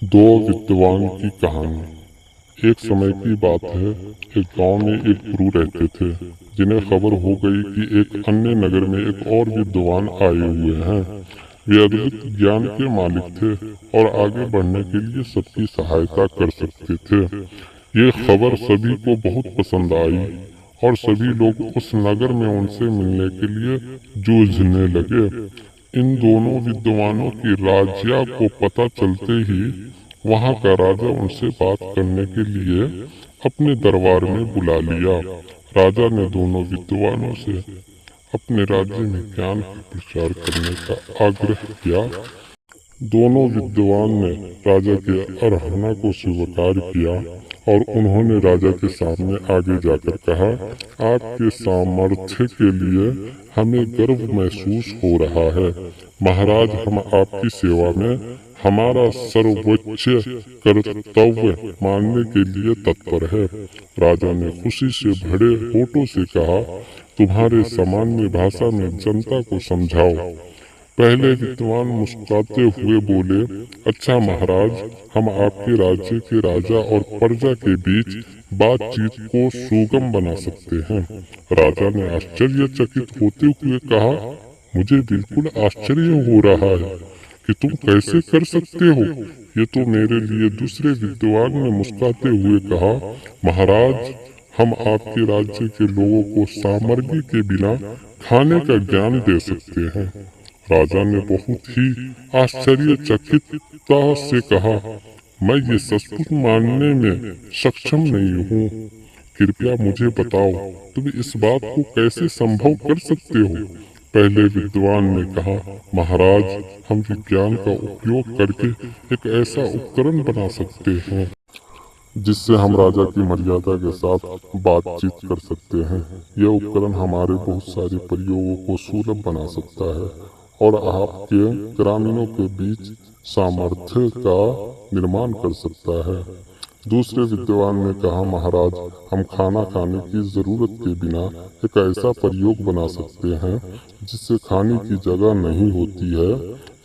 दो विद्वान की कहानी। एक समय की बात है, एक गांव में एक गुरु रहते थे जिन्हें खबर हो गई कि एक अन्य नगर में एक और विद्वान आए हुए हैं। वे अद्भुत ज्ञान के मालिक थे और आगे बढ़ने के लिए सबकी सहायता कर सकते थे। ये खबर सभी को बहुत पसंद आई और सभी लोग उस नगर में उनसे मिलने के लिए जूझने लगे। इन दोनों विद्वानों की राज्य को पता चलते ही वहां का राजा उनसे बात करने के लिए अपने दरबार में बुला लिया। राजा ने दोनों विद्वानों से अपने राज्य में ज्ञान का प्रचार करने का आग्रह किया। दोनों विद्वान ने राजा की अराहना को स्वीकार किया और उन्होंने राजा के सामने आगे जाकर कहा, आपके सामर्थ्य के लिए हमें गर्व महसूस हो रहा है। महाराज, हम आपकी सेवा में हमारा सर्वोच्च कर्तव्य मानने के लिए तत्पर है। राजा ने खुशी से भरे होठों से कहा, तुम्हारे सामान्य भाषा में जनता को समझाओ। पहले विद्वान मुस्कुराते हुए बोले, अच्छा महाराज, हम आपके राज्य के राजा और प्रजा के बीच बातचीत को सुगम बना सकते हैं। राजा ने आश्चर्यचकित होते हुए कहा, मुझे बिल्कुल आश्चर्य हो रहा है कि तुम कैसे कर सकते हो। ये तो मेरे लिए। दूसरे विद्वान ने मुस्कुराते हुए कहा, महाराज, हम आपके राज्य के लोगों को सामग्री के बिना खाने का ज्ञान दे सकते हैं। राजा ने बहुत ही आश्चर्यचकितता से कहा, मैं ये सचमुच मानने में सक्षम नहीं हूँ। कृपया मुझे बताओ, तुम इस बात को कैसे संभव कर सकते हो। पहले विद्वान ने कहा, महाराज, हम विज्ञान का उपयोग करके एक ऐसा उपकरण बना सकते हैं जिससे हम राजा की मर्यादा के साथ बातचीत कर सकते हैं। यह उपकरण हमारे बहुत सारे प्रयोगों को सुलभ बना सकता है और आपके ग्रामीणों के बीच सामर्थ्य का निर्माण कर सकता है। दूसरे विद्वान ने कहा, महाराज, हम खाना खाने की जरूरत के बिना एक ऐसा प्रयोग बना सकते हैं जिससे खाने की जगह नहीं होती है।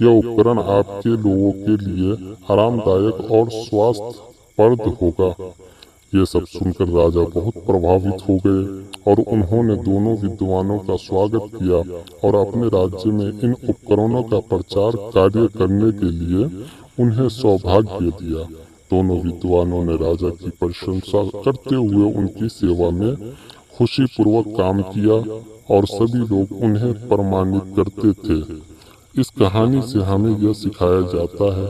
यह उपकरण आपके लोगों के लिए आरामदायक और स्वास्थ्यप्रद होगा। ये सब सुनकर राजा बहुत प्रभावित हो गए और उन्होंने दोनों विद्वानों का स्वागत किया और अपने राज्य में इन उपकरणों का प्रचार कार्य करने के लिए उन्हें सौभाग्य दिया। दोनों विद्वानों ने राजा की प्रशंसा करते हुए उनकी सेवा में खुशीपूर्वक काम किया और सभी लोग उन्हें प्रमाणित करते थे। इस कहानी से हमें यह सिखाया जाता है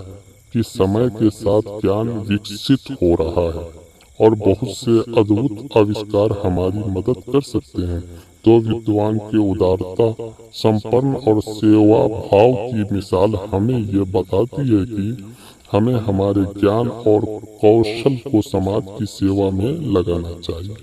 कि समय के साथ ज्ञान विकसित हो रहा है और बहुत से अद्भुत आविष्कार हमारी मदद कर सकते हैं। दो विद्वान के उदारता, संपन्न और सेवा भाव की मिसाल हमें ये बताती है कि हमें हमारे ज्ञान और कौशल को समाज की सेवा में लगाना चाहिए।